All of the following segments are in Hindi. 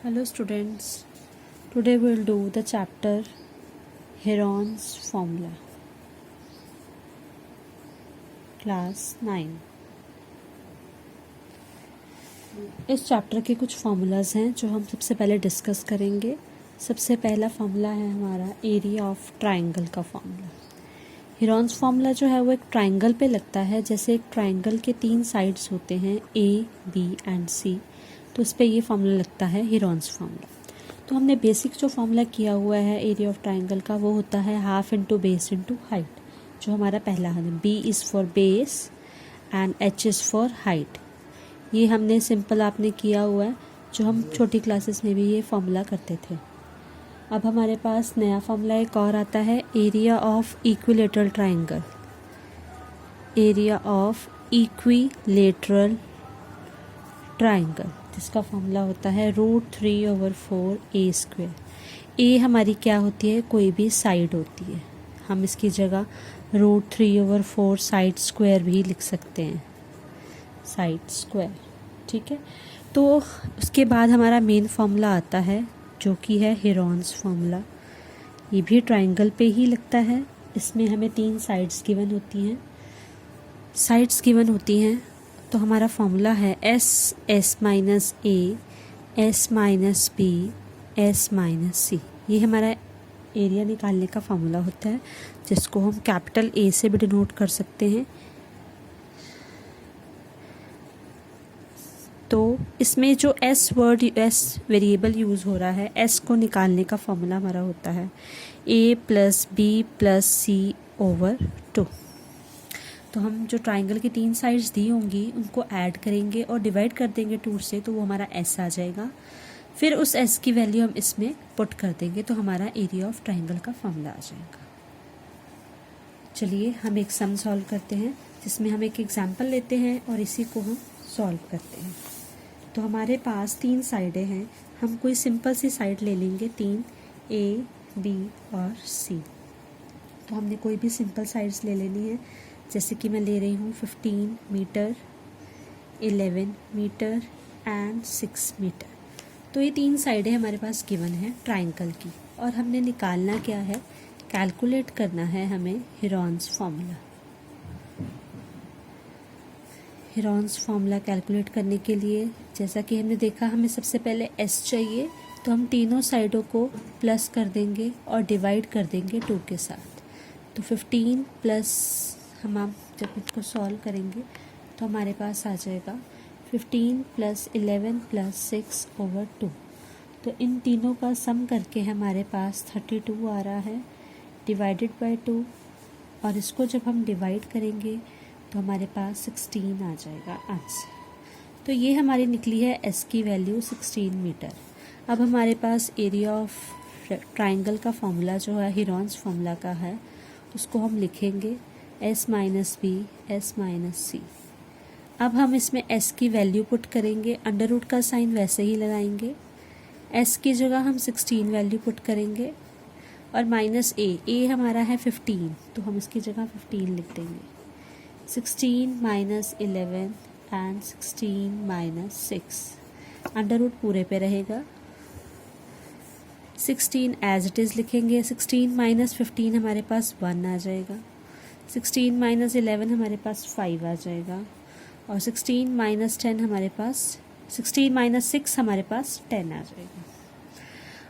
Hello students, today we will do the chapter Heron's formula, class 9। इस चैप्टर के कुछ फार्मूलाज हैं जो हम सबसे पहले डिस्कस करेंगे। सबसे पहला फार्मूला है हमारा एरिया ऑफ ट्राइंगल का फार्मूला। हेरॉन्स फार्मूला जो है वो एक ट्राइंगल पे लगता है। जैसे एक ट्राइंगल के 3 साइड्स होते हैं ए, बी एंड सी, तो इस पर ये फार्मूला लगता है हेरॉन्स फार्मूला। तो हमने बेसिक जो फार्मूला किया हुआ है एरिया ऑफ ट्राइंगल का वो होता है half into base into height, जो हमारा पहला है। B is for base and H is for height. ये हमने सिंपल आपने किया हुआ है, जो हम छोटी क्लासेस में भी ये फार्मूला करते थे। अब हमारे पास नया फार्मूला एक और आता है area of equilateral triangle. Area of equilateral triangle जिसका फार्मूला होता है √3/4 a²। ए हमारी क्या होती है, कोई भी साइड होती है। हम इसकी जगह √3/4 साइड स्क्वायर भी लिख सकते हैं, साइड स्क्वायर। ठीक है, तो उसके बाद हमारा मेन फार्मूला आता है जो कि है हेरॉन्स फार्मूला। ये भी ट्राइंगल पे ही लगता है। इसमें हमें 3 साइड्स गिवन होती हैं। तो हमारा फार्मूला है S minus A, S minus B, S minus C। ये हमारा एरिया निकालने का फार्मूला होता है, जिसको हम कैपिटल A से भी डिनोट कर सकते हैं। तो इसमें जो S वेरिएबल यूज़ हो रहा है, S को निकालने का फार्मूला हमारा होता है A + B + C/2। तो हम जो ट्राइंगल की 3 साइड्स दी होंगी उनको ऐड करेंगे और डिवाइड कर देंगे 2 से, तो वो हमारा S आ जाएगा। फिर उस S की वैल्यू हम इसमें पुट कर देंगे, तो हमारा एरिया ऑफ ट्राइंगल का फार्मूला आ जाएगा। चलिए हम एक सम सॉल्व करते हैं, जिसमें हम एक एग्जाम्पल लेते हैं और इसी को हम सॉल्व करते हैं। तो हमारे पास 3 साइडें हैं। हम कोई सिंपल सी साइड ले लेंगे, 3 A, B और C। तो हमने कोई भी सिंपल साइड्स ले लेनी है। जैसे कि मैं ले रही हूँ 15 मीटर, 11 मीटर एंड 6 मीटर। तो ये 3 साइडें हमारे पास गिवन है ट्राइंगल की, और हमने निकालना क्या है, कैलकुलेट करना है हमें Heron's formula. Heron's formula calculate करने के लिए जैसा कि हमने देखा, हमें सबसे पहले S चाहिए, तो हम तीनों साइडों को प्लस कर देंगे और डिवाइड कर देंगे 2 के साथ। तो 15 प्लस हम जब इसको सॉल्व करेंगे तो हमारे पास आ जाएगा 15 + 11 + 6/2। तो इन तीनों का सम करके हमारे पास 32 आ रहा है, डिवाइडेड बाय 2। और इसको जब हम डिवाइड करेंगे तो हमारे पास 16 आ जाएगा आंसर। तो ये हमारी निकली है S की वैल्यू 16 मीटर। अब हमारे पास एरिया ऑफ ट्राइंगल का फार्मूला जो है हेरॉन्स फार्मूला का है, उसको हम लिखेंगे S minus B, S minus C। अब हम इसमें S की वैल्यू पुट करेंगे, अंडर रूट का साइन वैसे ही लगाएंगे। S की जगह हम 16 वैल्यू पुट करेंगे, और माइनस A हमारा है 15, तो हम इसकी जगह 15 लिख देंगे। 16 - 11 एंड 16 - 6, अंडर रूट पूरे पे रहेगा। 16 एज इट इज़ लिखेंगे। 16 - 15 हमारे पास 1 आ जाएगा। 16 - 11 हमारे पास 5 आ जाएगा, और 16 - 10 हमारे पास 16 - 6 हमारे पास 10 आ जाएगा।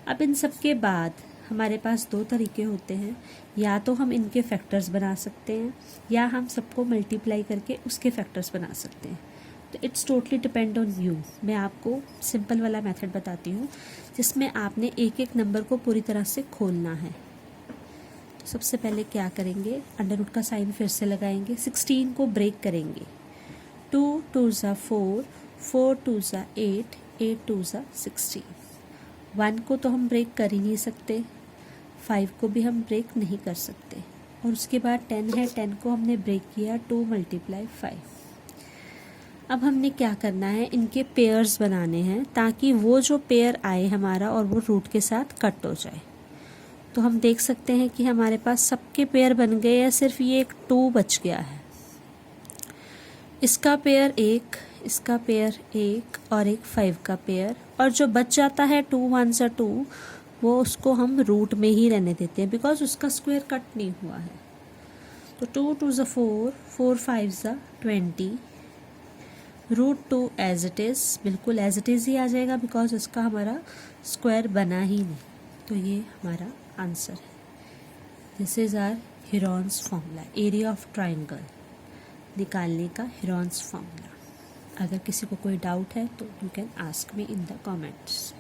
अब इन सब के बाद हमारे पास 2 तरीके होते हैं, या तो हम इनके फैक्टर्स बना सकते हैं, या हम सबको मल्टीप्लाई करके उसके फैक्टर्स बना सकते हैं। तो it's totally depend on you. मैं आपको सिंपल वाला मेथड बताती हूँ, जिसमें आपने एक एक नंबर को पूरी तरह से खोलना है। तो सबसे पहले क्या करेंगे, अंडर रूट का साइन फिर से लगाएंगे, 16 को ब्रेक करेंगे। 2 × 2 = 4, 4 × 2 = 8, 8 × 2 = 16। 1 को तो हम ब्रेक कर ही नहीं सकते, 5 को भी हम ब्रेक नहीं कर सकते, और उसके बाद 10 है, 10 को हमने ब्रेक किया, 2 × 5। अब हमने क्या करना है, इनके पेयर्स बनाने हैं, ताकि वो जो पेयर आए हमारा और वो रूट के साथ कट हो जाए। तो हम देख सकते हैं कि हमारे पास सबके पेयर बन गए हैं, सिर्फ ये एक 2 बच गया है। इसका पेयर 1, इसका पेयर 1 और एक 5 का पेयर, और जो बच जाता है 2 1 2, वो उसको हम रूट में ही रहने देते हैं बिकॉज उसका स्क्वायर कट नहीं हुआ है। तो 2 2 4, 4 5 20, √2 एज इट इज़, बिल्कुल एज इट इज़ ही आ जाएगा बिकॉज इसका हमारा स्क्वायर बना ही नहीं। तो ये हमारा आंसर है। This is our Heron's formula, area of triangle निकालने का हेरोन्स फार्मूला। अगर किसी को कोई डाउट है तो you can ask me in the comments.